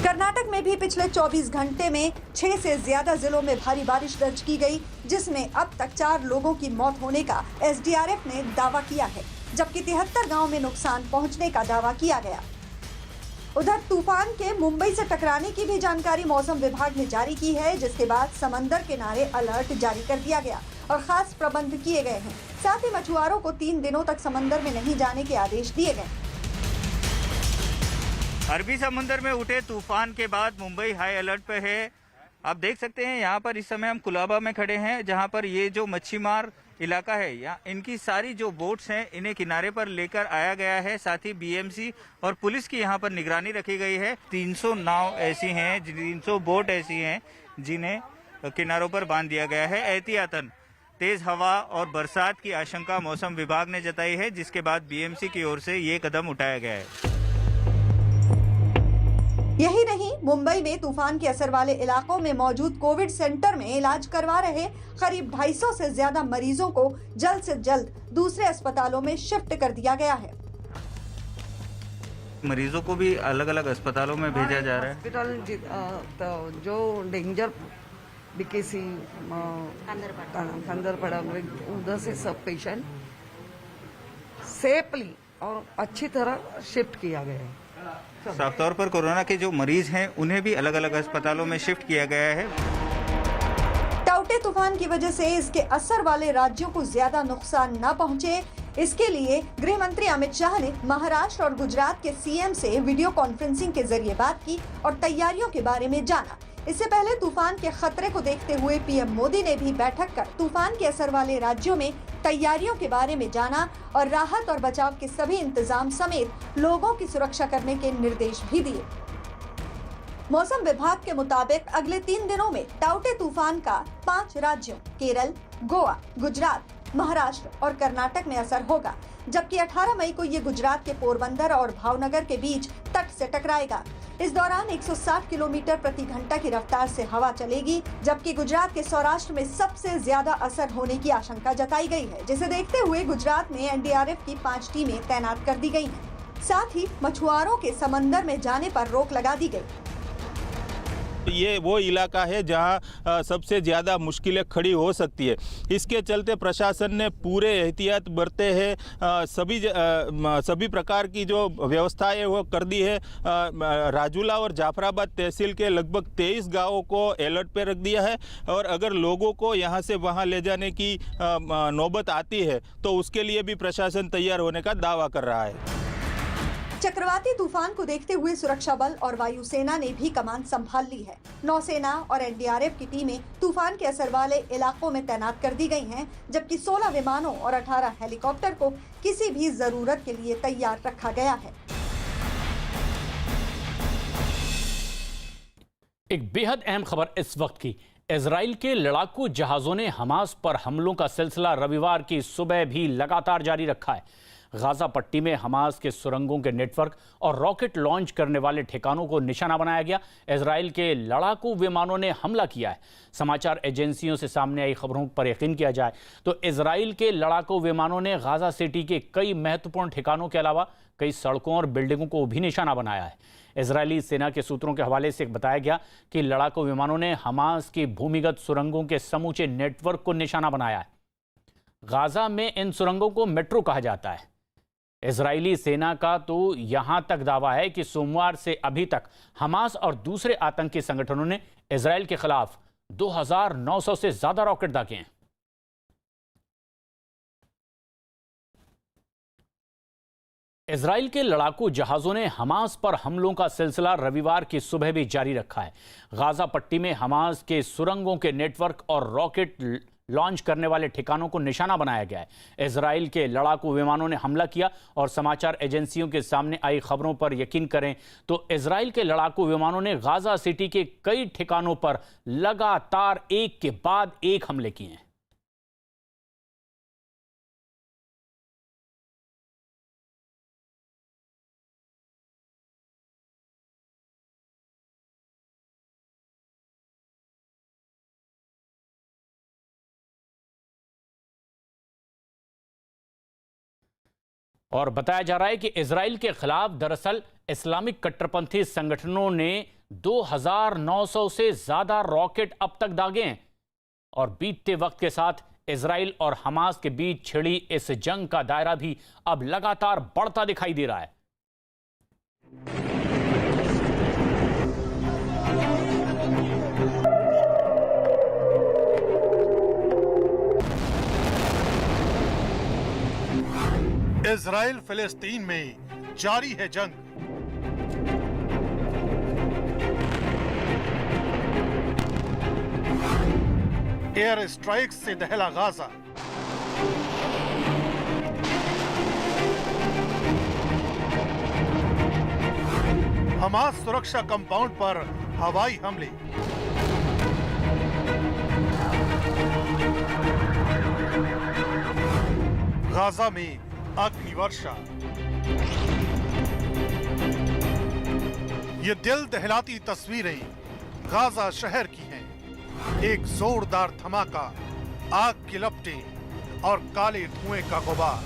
कर्नाटक में भी पिछले 24 घंटे में 6 से ज्यादा जिलों में भारी बारिश दर्ज की गई, जिसमें अब तक 4 लोगों की मौत होने का एसडीआरएफ ने दावा किया है, जबकि 73 गांव में नुकसान पहुंचने का दावा किया गया। उधर तूफान के मुंबई से टकराने की भी जानकारी मौसम विभाग ने जारी की है, जिसके बाद समंदर किनारे अलर्ट जारी कर दिया गया और खास प्रबंध किए गए हैं। साथ ही मछुआरों को 3 दिनों तक समंदर में नहीं जाने के आदेश दिए गए। अरबी समुद्र में उठे तूफान के बाद मुंबई हाई अलर्ट पे है। आप देख सकते हैं यहाँ पर इस समय हम कुलाबा में खड़े हैं, जहाँ पर ये जो मच्छीमार इलाका है, यहाँ इनकी सारी जो बोट्स हैं इन्हें किनारे पर लेकर आया गया है। साथ ही बीएमसी और पुलिस की यहाँ पर निगरानी रखी गई है। 300 नाव ऐसी हैं, 300 बोट ऐसी हैं जिन्हें किनारों पर बांध दिया गया है एहतियातन। तेज हवा और बरसात की आशंका मौसम विभाग ने जताई है, जिसके बाद बीएमसी की ओर से ये कदम उठाया गया है। यही नहीं, मुंबई में तूफान के असर वाले इलाकों में मौजूद कोविड सेंटर में इलाज करवा रहे करीब 250 से ज्यादा मरीजों को जल्द से जल्द दूसरे अस्पतालों में शिफ्ट कर दिया गया है। मरीजों को भी अलग अलग अस्पतालों में भेजा जा रहा है। हॉस्पिटल जो डेंजर बीकेसी खंदरपड़ा उधर से सब पेशेंट सेफली और अच्छी तरह शिफ्ट किया गया है। साफ तौर पर कोरोना के जो मरीज हैं उन्हें भी अलग अलग अस्पतालों में शिफ्ट किया गया है। टाउटे तूफान की वजह से इसके असर वाले राज्यों को ज्यादा नुकसान न पहुंचे, इसके लिए गृह मंत्री अमित शाह ने महाराष्ट्र और गुजरात के सीएम से वीडियो कॉन्फ्रेंसिंग के जरिए बात की और तैयारियों के बारे में जाना। इससे पहले तूफान के खतरे को देखते हुए पीएम मोदी ने भी बैठक कर तूफान के असर वाले राज्यों में तैयारियों के बारे में जाना और राहत और बचाव के सभी इंतजाम समेत लोगों की सुरक्षा करने के निर्देश भी दिए। मौसम विभाग के मुताबिक अगले 3 दिनों में टाउटे तूफान का 5 राज्यों केरल, गोवा, गुजरात, महाराष्ट्र और कर्नाटक में असर होगा, जबकि 18 मई को ये गुजरात के पोरबंदर और भावनगर के बीच तट से टकराएगा। इस दौरान 160 किलोमीटर प्रति घंटा की रफ्तार से हवा चलेगी, जबकि गुजरात के सौराष्ट्र में सबसे ज्यादा असर होने की आशंका जताई गई है, जिसे देखते हुए गुजरात में एनडीआरएफ की 5 टीमें तैनात कर दी गई हैं। साथ ही मछुआरों के समंदर में जाने पर रोक लगा दी गई। ये वो इलाका है जहां सबसे ज़्यादा मुश्किलें खड़ी हो सकती है। इसके चलते प्रशासन ने पूरे एहतियात बरते हैं, सभी प्रकार की जो व्यवस्थाएं है वो कर दी है। राजूला और जाफराबाद तहसील के लगभग 23 गांवों को अलर्ट पे रख दिया है और अगर लोगों को यहां से वहां ले जाने की नौबत आती है तो उसके लिए भी प्रशासन तैयार होने का दावा कर रहा है। चक्रवाती तूफान को देखते हुए सुरक्षा बल और वायुसेना ने भी कमान संभाल ली है। नौसेना और एनडीआरएफ की टीमें तूफान के असर वाले इलाकों में तैनात कर दी गई हैं, जबकि 16 विमानों और 18 हेलीकॉप्टर को किसी भी जरूरत के लिए तैयार रखा गया है। एक बेहद अहम खबर इस वक्त की। इजराइल के लड़ाकू जहाजों ने हमास पर हमलों का सिलसिला रविवार की सुबह भी लगातार जारी रखा है। गाजा पट्टी में हमास के सुरंगों के नेटवर्क और रॉकेट लॉन्च करने वाले ठिकानों को निशाना बनाया गया। इजराइल के लड़ाकू विमानों ने हमला किया है। समाचार एजेंसियों से सामने आई खबरों पर यकीन किया जाए तो इजराइल के लड़ाकू विमानों ने गाजा सिटी के कई महत्वपूर्ण ठिकानों के अलावा कई सड़कों और बिल्डिंगों को भी निशाना बनाया है। इजरायली सेना के सूत्रों के हवाले से बताया गया कि लड़ाकू विमानों ने हमास की भूमिगत सुरंगों के समूचे नेटवर्क को निशाना बनाया है। गाजा में इन सुरंगों को मेट्रो कहा जाता है। इजरायली सेना का तो यहां तक दावा है कि सोमवार से अभी तक हमास और दूसरे आतंकी संगठनों ने इजरायल के खिलाफ 2900 से ज्यादा रॉकेट दागे हैं। इजराइल के लड़ाकू जहाजों ने हमास पर हमलों का सिलसिला रविवार की सुबह भी जारी रखा है। गाजा पट्टी में हमास के सुरंगों के नेटवर्क और रॉकेट लॉन्च करने वाले ठिकानों को निशाना बनाया गया है। इजराइल के लड़ाकू विमानों ने हमला किया और समाचार एजेंसियों के सामने आई खबरों पर यकीन करें तो इजराइल के लड़ाकू विमानों ने गाजा सिटी के कई ठिकानों पर लगातार एक के बाद एक हमले किए हैं। और बताया जा रहा है कि इजराइल के खिलाफ दरअसल इस्लामिक कट्टरपंथी संगठनों ने 2900 से ज्यादा रॉकेट अब तक दागे हैं और बीतते वक्त के साथ इजराइल और हमास के बीच छिड़ी इस जंग का दायरा भी अब लगातार बढ़ता दिखाई दे रहा है। इजराइल फिलिस्तीन में जारी है जंग। एयर स्ट्राइक से दहला गाजा। हमास सुरक्षा कंपाउंड पर हवाई हमले। गाजा में अग्निवर्षा। ये दिल दहलाती तस्वीरें गाजा शहर की हैं। एक जोरदार धमाका, आग की लपटें और काले धुएं का गुबार।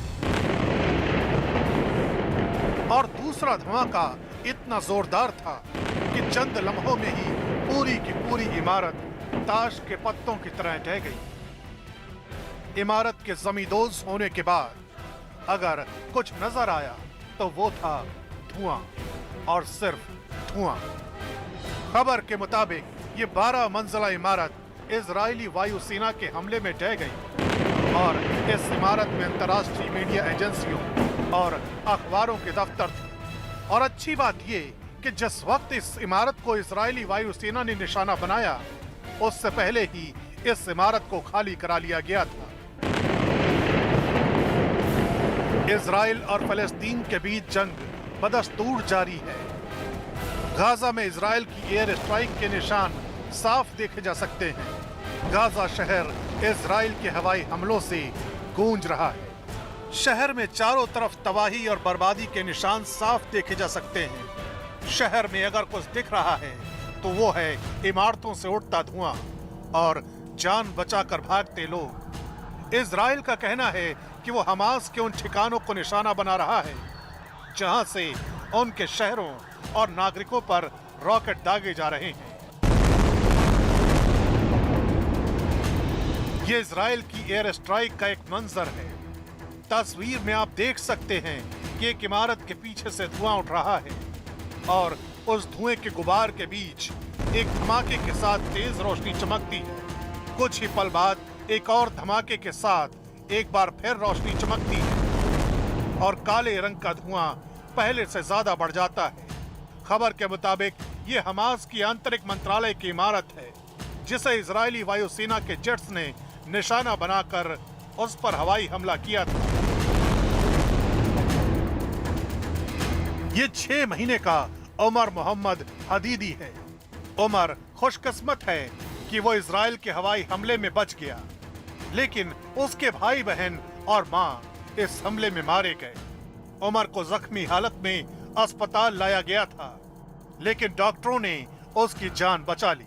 और दूसरा धमाका इतना जोरदार था कि चंद लम्हों में ही पूरी की पूरी इमारत ताश के पत्तों की तरह ढह गई। इमारत के जमींदोज होने के बाद अगर कुछ नजर आया तो वो था धुआं और सिर्फ धुआं। खबर के मुताबिक ये 12 मंजिला इमारत इजरायली वायुसेना के हमले में ढह गई और इस इमारत में अंतर्राष्ट्रीय मीडिया एजेंसियों और अखबारों के दफ्तर थे। और अच्छी बात ये कि जिस वक्त इस इमारत को इजरायली वायुसेना ने निशाना बनाया उससे पहले ही इस इमारत को खाली करा लिया गया था। इजराइल और फलस्तीन के बीच जंग बदस्तूर जारी है। गाजा में इजराइल की एयर स्ट्राइक के निशान साफ देखे जा सकते हैं। गाजा शहर इजराइल के हवाई हमलों से गूंज रहा है। शहर में चारों तरफ तबाही और बर्बादी के निशान साफ देखे जा सकते हैं। शहर में अगर कुछ दिख रहा है तो वो है इमारतों से उठता धुआं और जान बचाकर भागते लोग। इजराइल का कहना है कि वो हमास के उन ठिकानों को निशाना बना रहा है जहां से उनके शहरों और नागरिकों पर रॉकेट दागे जा रहे हैं। ये इजराइल की एयर स्ट्राइक का एक मंजर है। तस्वीर में आप देख सकते हैं कि एक इमारत के पीछे से धुआं उठ रहा है और उस धुएं के गुबार के बीच एक धमाके के साथ तेज रोशनी चमकती है। कुछ ही पल बाद एक और धमाके के साथ एक बार फिर रोशनी चमकती है और काले रंग का धुआं पहले से ज्यादा बढ़ जाता है। खबर के मुताबिक ये हमास की आंतरिक मंत्रालय की इमारत है, जिसे इजरायली वायुसेना के जेट्स ने निशाना बनाकर उस पर हवाई हमला किया था। ये 6 महीने का उमर मोहम्मद हदीदी है। उमर खुशकिस्मत है कि वो इजराइल के हवाई हमले में बच गया, लेकिन उसके भाई बहन और मां इस हमले में मारे गए। उमर को जख्मी हालत में अस्पताल लाया गया था, लेकिन डॉक्टरों ने उसकी जान बचा ली।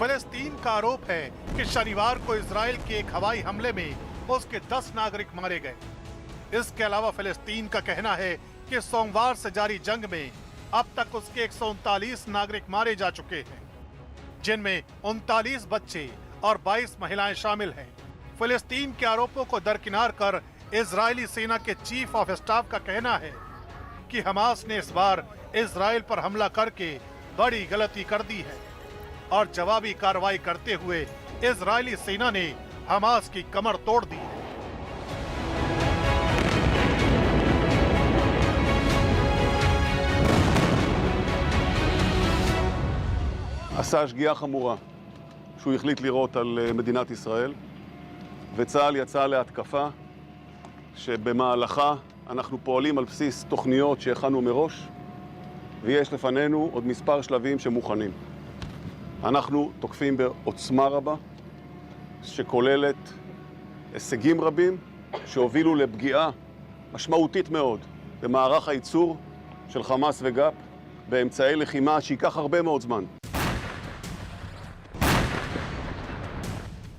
फिलिस्तीन का आरोप है कि शनिवार को इजराइल के एक हवाई हमले में उसके 10 नागरिक मारे गए। इसके अलावा फिलिस्तीन का कहना है कि सोमवार से जारी जंग में अब तक उसके 139 नागरिक मारे जा चुके हैं, जिनमें 39 बच्चे और 22 महिलाएं शामिल हैं। फिलिस्तीन के आरोपों को दरकिनार कर इजरायली सेना के चीफ ऑफ स्टाफ का कहना है कि हमास ने इस बार इजराइल पर हमला करके बड़ी गलती कर दी है और जवाबी कार्रवाई करते हुए इजरायली सेना ने हमास की कमर तोड़ दी है। עשה שגיאה חמורה שהוא החליט לירות על מדינת ישראל, וצה"ל יצא להתקפה שבמהלכה אנחנו פועלים על בסיס תוכניות שהכנו מראש, ויש לפנינו עוד מספר שלבים שמוכנים. אנחנו תוקפים בעוצמה רבה שכוללת הישגים רבים שהובילו לפגיעה משמעותית מאוד במערך הייצור של חמאס וגאפ באמצעי לחימה שייקח הרבה מאוד זמן.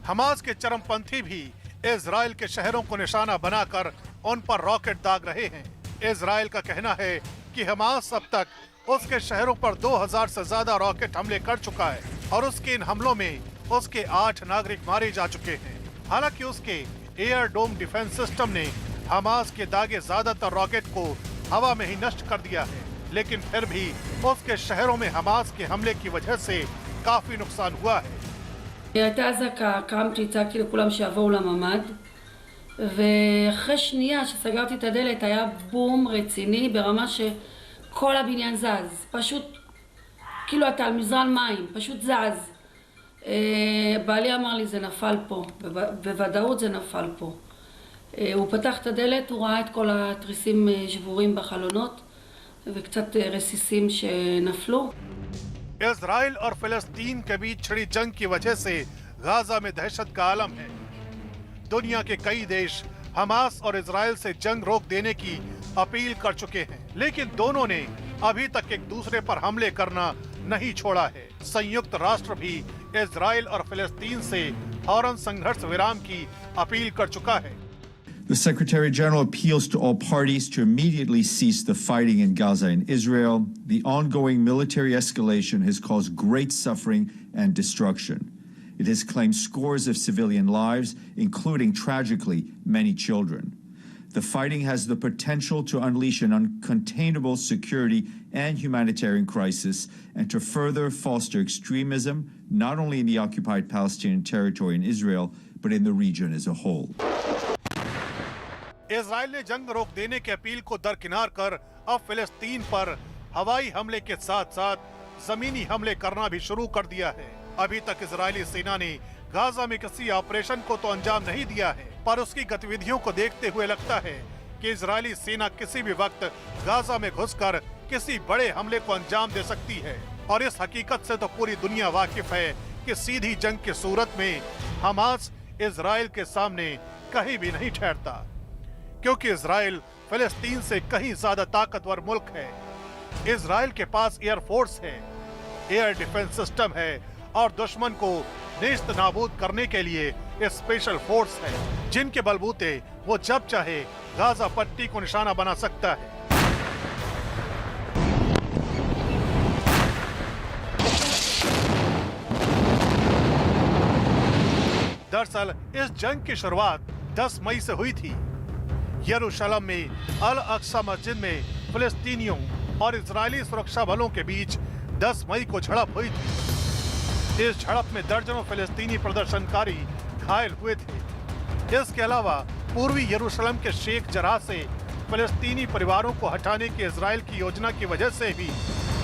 हमास के चरमपंथी भी इजराइल के शहरों को निशाना बनाकर उन पर रॉकेट दाग रहे हैं। इजराइल का कहना है कि हमास अब तक उसके शहरों पर 2000 से ज्यादा रॉकेट हमले कर चुका है और उसके इन हमलों में उसके 8 नागरिक मारे जा चुके हैं। हालांकि उसके एयर डोम डिफेंस सिस्टम ने हमास के दागे ज्यादातर रॉकेट को हवा में ही नष्ट कर दिया है, लेकिन फिर भी उसके शहरों में हमास के हमले की वजह से काफी नुकसान हुआ है। הייתה אזעקה, קמתי, צעקתי לכולם שיבואו לממ"ד, ואחרי שנייה שסגרתי את הדלת היה בום רציני ברמה שכל הבניין זז, פשוט כאילו אתה על מזרן מים, פשוט זז. בעלי אמר לי זה נפל פה, בוודאות זה נפל פה. הוא פתח את הדלת, הוא ראה את כל התריסים שבורים בחלונות וקצת רסיסים שנפלו. इजराइल और फिलिस्तीन के बीच छिड़ी जंग की वजह से गाजा में दहशत का आलम है। दुनिया के कई देश हमास और इजराइल से जंग रोक देने की अपील कर चुके हैं, लेकिन दोनों ने अभी तक एक दूसरे पर हमले करना नहीं छोड़ा है। संयुक्त राष्ट्र भी इजराइल और फिलिस्तीन से फौरन संघर्ष विराम की अपील कर चुका है। The Secretary General appeals to all parties to immediately cease the fighting in Gaza and Israel. The ongoing military escalation has caused great suffering and destruction. It has claimed scores of civilian lives, including, tragically, many children. The fighting has the potential to unleash an uncontainable security and humanitarian crisis and to further foster extremism, not only in the occupied Palestinian territory in Israel, but in the region as a whole. Israel ने जंग रोक देने की अपील को दरकिनार कर अब फिलिस्तीन पर हवाई हमले के साथ साथ जमीनी हमले करना भी शुरू कर दिया है। अभी तक इजरायली सेना ने गाजा में किसी ऑपरेशन को तो अंजाम नहीं दिया है, पर उसकी गतिविधियों को देखते हुए लगता है कि इजरायली सेना किसी भी वक्त गाजा में घुसकर किसी बड़े हमले को अंजाम दे सकती है। और इस हकीकत से तो पूरी दुनिया वाकिफ है कि सीधी जंग की सूरत में हमास इजराइल के सामने कहीं भी नहीं ठहरता, क्योंकि इजराइल फिलिस्तीन से कहीं ज्यादा ताकतवर मुल्क है। इजराइल के पास एयरफोर्स है, एयर डिफेंस सिस्टम है और दुश्मन को नेस्त नाबूद करने के लिए स्पेशल फोर्स है, जिनके बलबूते वो जब चाहे गाजा पट्टी को निशाना बना सकता है। दरअसल इस जंग की शुरुआत 10 मई से हुई थी। यरूशलेम में अल अक्सा मस्जिद में फिलिस्तीनियों और इजरायली सुरक्षा बलों के बीच 10 मई को झड़प हुई थी। इस झड़प में दर्जनों फिलिस्तीनी प्रदर्शनकारी घायल हुए थे। इसके अलावा पूर्वी यरूशलेम के शेख जराह से फिलिस्तीनी परिवारों को हटाने की इजराइल की योजना की वजह से भी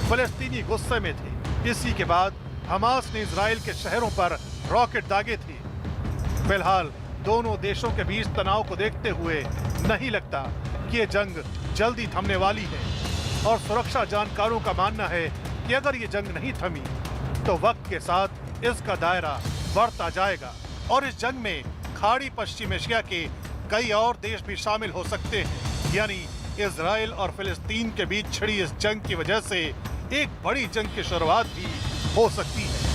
फिलिस्तीनी गुस्से में थे। इसी के बाद हमास ने इजराइल के शहरों पर रॉकेट दागे थे। फिलहाल दोनों देशों के बीच तनाव को देखते हुए नहीं लगता कि ये जंग जल्दी थमने वाली है और सुरक्षा जानकारों का मानना है कि अगर ये जंग नहीं थमी तो वक्त के साथ इसका दायरा बढ़ता जाएगा और इस जंग में खाड़ी पश्चिम एशिया के कई और देश भी शामिल हो सकते हैं। यानी इजराइल और फिलिस्तीन के बीच छिड़ी इस जंग की वजह से एक बड़ी जंग की शुरुआत भी हो सकती है।